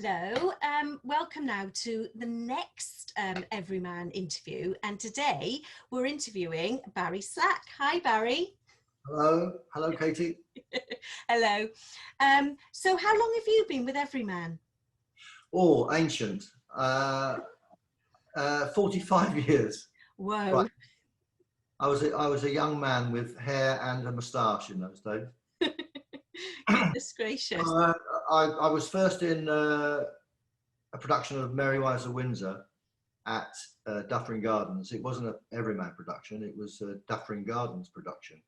Hello, welcome now to the next Everyman interview, and today we're interviewing Barry Slack. Hi Barry. Hello Katie. Hello. So how long have you been with Everyman? Oh, ancient. 45 years. Whoa. Right. I was a young man with hair and a moustache in those days. Goodness gracious. I was first in a production of Merry Wives of Windsor at Duffering Gardens. It wasn't an Everyman production, it was a Duffering Gardens production,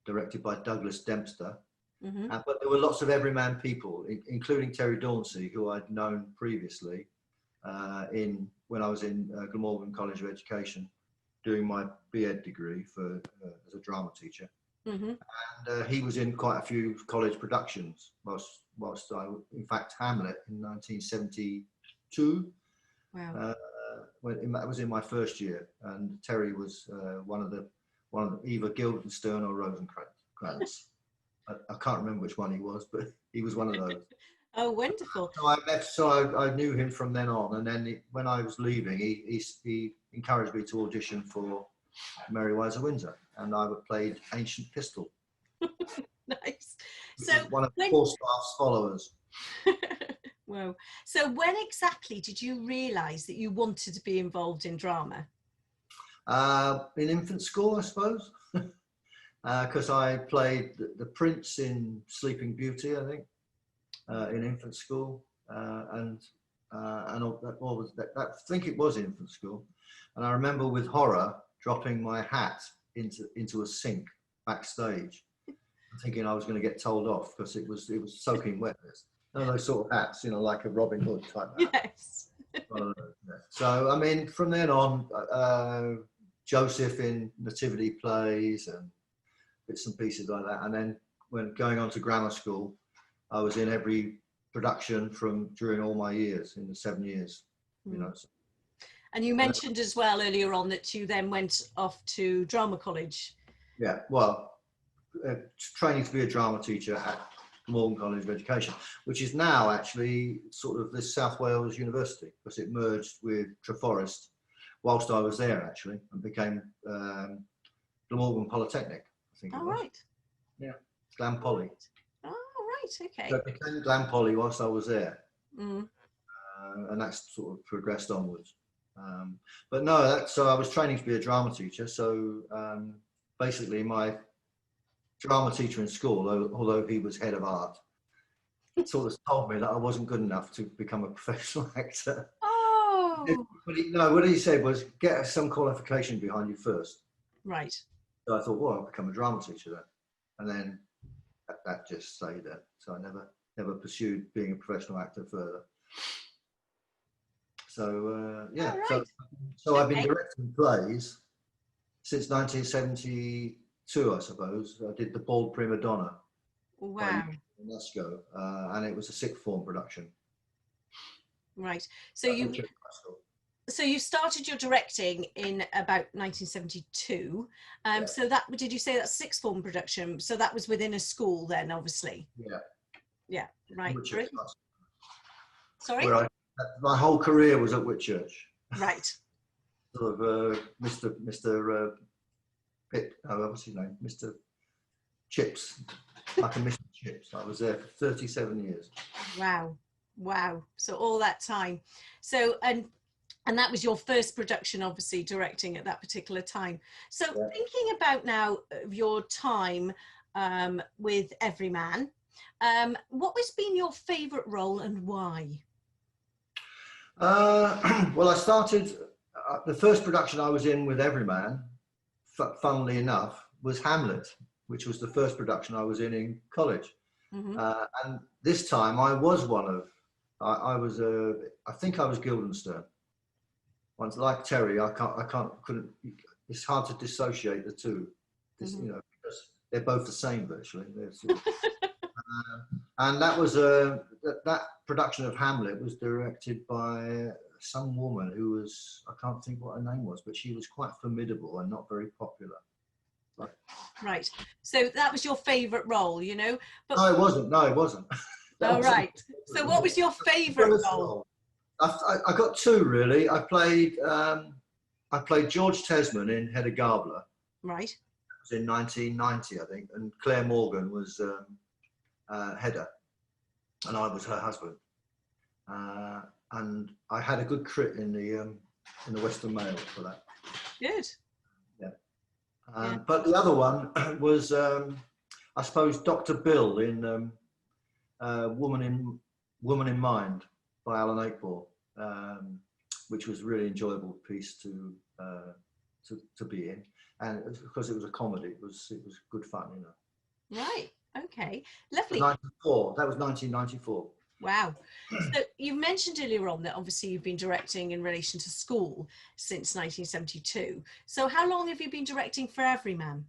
directed by Douglas Dempster. But there were lots of Everyman people, including Terry Dauncey, who I'd known previously when I was in Glamorgan College of Education, doing my B.Ed degree as a drama teacher. And he was in quite a few college productions, whilst I, in fact, Hamlet in 1972. Wow. That was in my first year, and Terry was one of either Guildenstern or Rosencrantz. I can't remember which one he was, but he was one of those. Oh, wonderful. So I knew him from then on, and then when I was leaving, he encouraged me to audition for Merry Wives of Windsor, and I played Ancient Pistol. Nice. So one of Falstaff's followers. Wow. So when exactly did you realise that you wanted to be involved in drama? In infant school, I suppose, because I played the prince in Sleeping Beauty, I think, in infant school, and I think it was infant school, and I remember with horror dropping my hat into a sink backstage, thinking I was going to get told off because it was soaking wet. Those sort of hats, like a Robin Hood type hat. Yes. So I mean, from then on, Joseph in nativity plays and bits and pieces like that. And then when going on to grammar school, I was in every production during all my years, in the 7 years. And you mentioned as well earlier on that you then went off to drama college. Yeah, well, training to be a drama teacher at Glamorgan College of Education, which is now actually sort of this South Wales University, because it merged with Treforest whilst I was there actually, and became Glamorgan Polytechnic, I think it was. Right. Yeah, Glam Poly. Oh, right, okay. So it became Glam Poly whilst I was there. And that's sort of progressed onwards. But no, so I was training to be a drama teacher. So basically my drama teacher in school, although he was head of art, sort of told me that I wasn't good enough to become a professional actor. Oh. But what he said was, get some qualification behind you first. Right. So I thought, well, I'll become a drama teacher then. And then that just stayed there. So I never pursued being a professional actor further. So yeah, right. So I've been directing plays since 1972, I suppose. I did The Bald Prima Donna. Wow. UNESCO, and it was a sixth form production. Right. So you started your directing in about 1972. Yeah. So did you say that's sixth form production? So that was within a school then, obviously. Yeah. Yeah. Right. Sorry. My whole career was at Whitchurch. Right. Sort of Mr. Pitt. Oh, what's his name? Mr. Chips. Like a Mr. Chips. I was there for 37 years. Wow. Wow. So all that time. So and that was your first production, obviously, directing at that particular time. So yeah. Thinking about now your time with Everyman, what has been your favourite role and why? Well, I started, the first production I was in with Everyman, funnily enough, was Hamlet, which was the first production I was in college. And this time I was I think I was Guildenstern. Once, like Terry, couldn't. It's hard to dissociate the two, because they're both the same virtually. And that was that production of Hamlet was directed by some woman who was, I can't think what her name was, but she was quite formidable and not very popular. Right. So that was your favourite role, But no, it wasn't. Oh, right. So what was your favourite role? I got two really. I played George Tesman in Hedda Gabler. Right. It was in 1990, I think, and Claire Morgan was Hedda, and I was her husband. And I had a good crit in the Western Mail for that. Good. Yeah. Yeah. But the other one was, I suppose, Dr. Bill in Woman in Mind by Alan Ayckbourn, which was a really enjoyable piece to be in, and because it was a comedy, it was good fun, you know. Right. Okay. Lovely. 94. That was 1994. Wow. So you mentioned earlier on that obviously you've been directing in relation to school since 1972. So how long have you been directing for Everyman?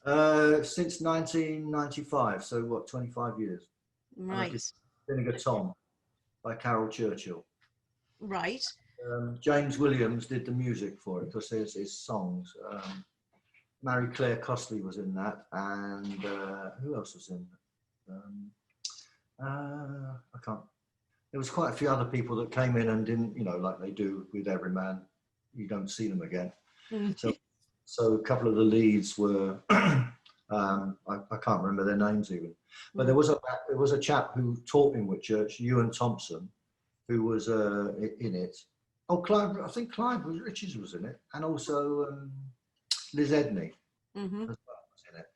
Since 1995. So what? 25 years. Right. Vinegar Tom by Carol Churchill. Right. James Williams did the music for it because there's his songs. Mary Claire Costley was in that, and who else was in? I can't. There was quite a few other people that came in and didn't, you know, like they do with Everyman. You don't see them again. So a couple of the leads were, I can't remember their names even, but there was a chap who taught in Whitchurch, Ewan Thompson, who was in it. Oh, Clive, I think Clive Richards was in it, and also Liz Edney as well was in it.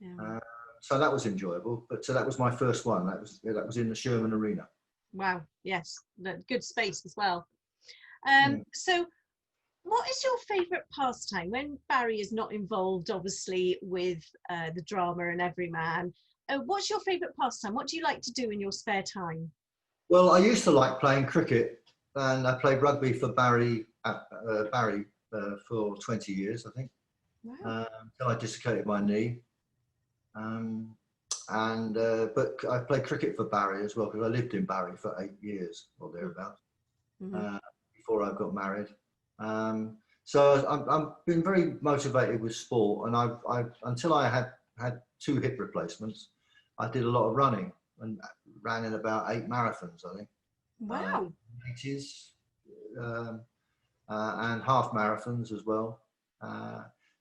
Yeah. So that was enjoyable. But so that was my first one. That was in the Sherman Arena. Wow. Yes. Good space as well. So what is your favourite pastime when Barry is not involved, obviously, with the drama and Everyman? What's your favourite pastime? What do you like to do in your spare time? Well, I used to like playing cricket, and I played rugby for Barry for 20 years, I think. Wow. Until I dislocated my knee. But I played cricket for Barry as well because I lived in Barry for 8 years or thereabouts before I got married. So I've been very motivated with sport, and I've until I had 2 hip replacements, I did a lot of running and ran in about 8 marathons, I think. Wow. 80s and half marathons as well.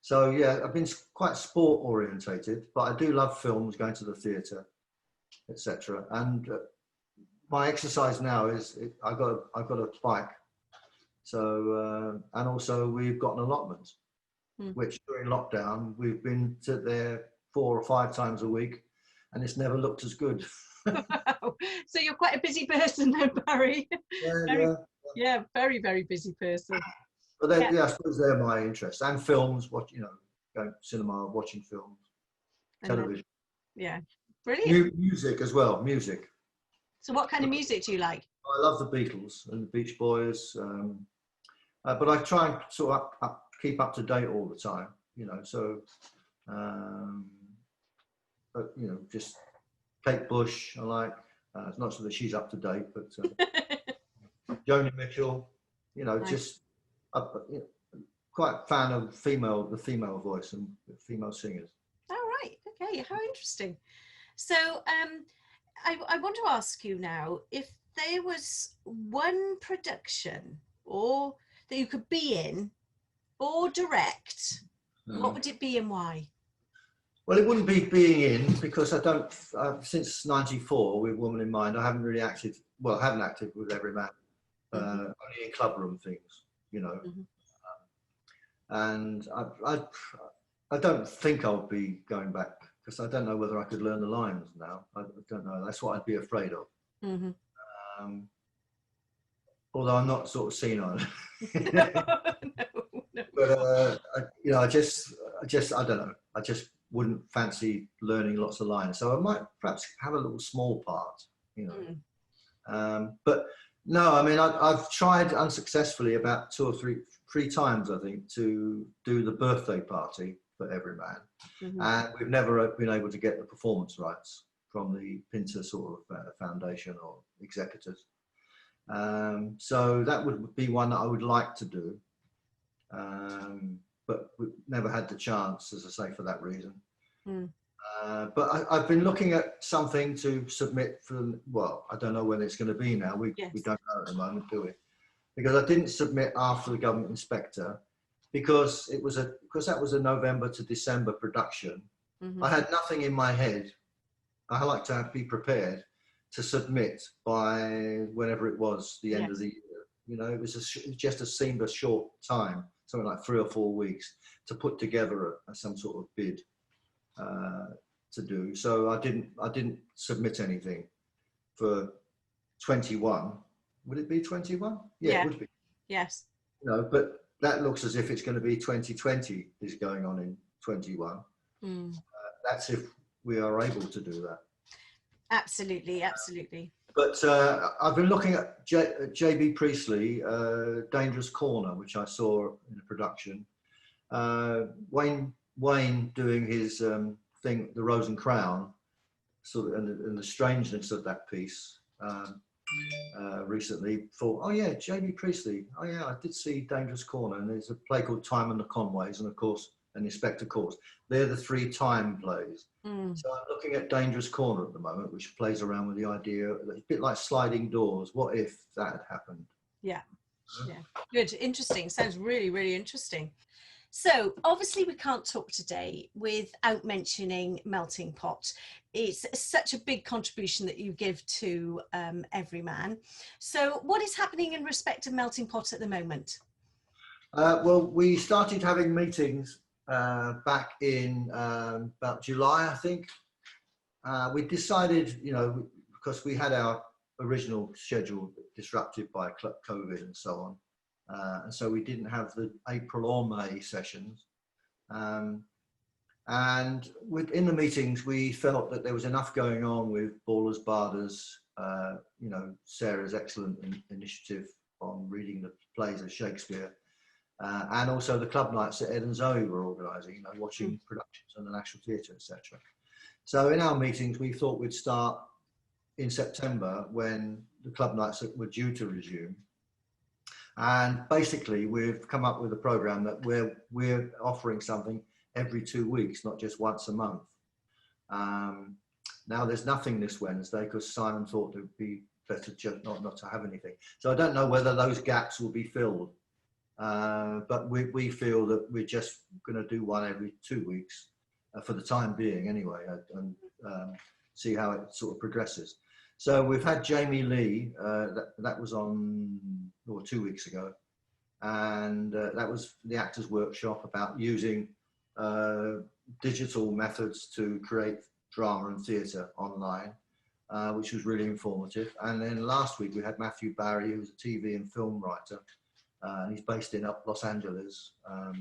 So yeah, I've been quite sport orientated, but I do love films, going to the theatre, etc. And my exercise now is I've got a bike. So and also we've got an allotment, which during lockdown we've been to there 4 or 5 times a week, and it's never looked as good. So you're quite a busy person then, Barry. Yeah, very, very busy person. But I suppose they're my interests, and films. Going to cinema, watching films, television. Yeah, brilliant. Music as well. Music. So what kind of music do you like? I love the Beatles and the Beach Boys, but I try and sort of keep up to date all the time. You know, so but you know, just Kate Bush. I like. It's not so that she's up to date, but Joni Mitchell. You know, nice. Quite a fan of the female voice and female singers. Oh, right. Okay. How interesting. So I want to ask you now, if there was one production or that you could be in or direct, what would it be and why? Well, it wouldn't be being in, because I don't, since 94 with Woman in Mind, I haven't really acted, well, I haven't acted with Everyman, only in clubroom things, you know. And I don't think I'll be going back, because I don't know whether I could learn the lines now. I don't know. That's what I'd be afraid of. Although I'm not sort of senile. No. But you know, I don't know. I just wouldn't fancy learning lots of lines. So I might perhaps have a little small part, you know. But no, I mean, I've tried unsuccessfully about 2 or 3 times, I think, to do the birthday party for Everyman. And we've never been able to get the performance rights from the Pinter sort of foundation or executors. So that would be one that I would like to do. But we've never had the chance, as I say, for that reason. But I've been looking at something to submit for, well, I don't know when it's going to be now. We Yes. don't know at the moment, do we? Because I didn't submit after the government inspector because that was a November to December production. Mm-hmm. I had nothing in my head. I like to be prepared to submit by whenever it was, the end of the year. You know, it was just seemed a short time, something like 3 or 4 weeks, to put together some sort of bid to do. So I didn't submit anything for 21. Would it be 21? Yeah, it would be. Yes. You know, but that looks as if it's going to be 2020 is going on in 21. That's if we are able to do that. Absolutely, absolutely. But I've been looking at J.B. Priestley, Dangerous Corner, which I saw in a production. Wayne doing his thing, The Rose and Crown, sort of, and the strangeness of that piece. Recently thought, oh yeah, J.B. Priestley. Oh yeah, I did see Dangerous Corner, and there's a play called Time and the Conways, and of course, and Inspector Course. They're the 3 time plays. So I'm looking at Dangerous Corner at the moment, which plays around with the idea, a bit like Sliding Doors. What if that had happened? Yeah, yeah, good, interesting. Sounds really, really interesting. So obviously we can't talk today without mentioning Melting Pot. It's such a big contribution that you give to Everyman. So what is happening in respect of Melting Pot at the moment? Well, we started having meetings back in about July, I think. We decided, you know, because we had our original schedule disrupted by COVID and so on. And so we didn't have the April or May sessions. And in the meetings, we felt that there was enough going on with Ballers Barders, you know, Sarah's excellent initiative on reading the plays of Shakespeare, and also the club nights that Ed and Zoe were organising, you know, watching productions on the National Theatre, etc. So in our meetings, we thought we'd start in September when the club nights were due to resume. And basically, we've come up with a programme that we're offering something every 2 weeks, not just once a month. Now, there's nothing this Wednesday because Simon thought it would be better just not to have anything. So I don't know whether those gaps will be filled. But we feel that we're just going to do one every 2 weeks for the time being anyway, and see how it sort of progresses. So we've had Jamie Lee, that was on 2 weeks ago, and that was the Actors Workshop about using digital methods to create drama and theatre online, which was really informative. And then last week we had Matthew Barry, who's a TV and film writer, and he's based in Los Angeles, Wow.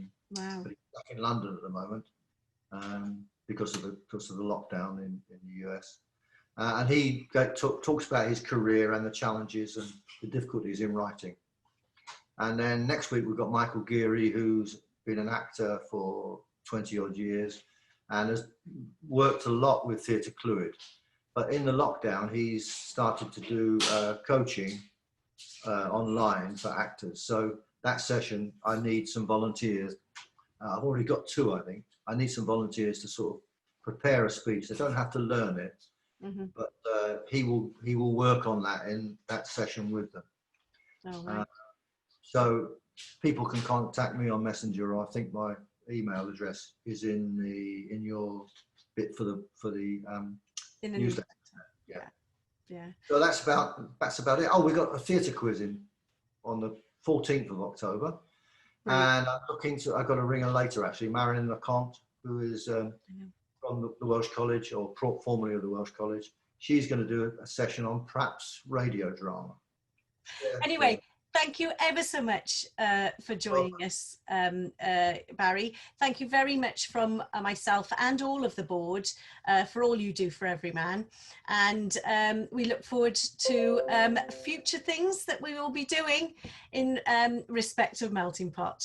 but he's stuck in London at the moment because of the lockdown in the US. And he talks about his career and the challenges and the difficulties in writing. And then next week we've got Michael Geary, who's been an actor for 20 odd years and has worked a lot with Theatre Clwyd. But in the lockdown, he's started to do coaching online for actors. So that session, I need some volunteers. I've already got 2, I think. I need some volunteers to sort of prepare a speech. They don't have to learn it, but he will work on that in that session with them. Oh, right. So people can contact me on Messenger, or I think my email address is in your bit for the In the newsletter. Yeah. So that's about it. Oh, we got a theatre quiz on the 14th of October. And I've got a ringer later actually, Marilyn Lecomte, who is from the Welsh College, or formerly of the Welsh College. She's going to do a session on perhaps radio drama. Anyway, thank you ever so much for joining us, Barry. Thank you very much from myself and all of the board for all you do for Everyman. And we look forward to future things that we will be doing in respect of Melting Pot.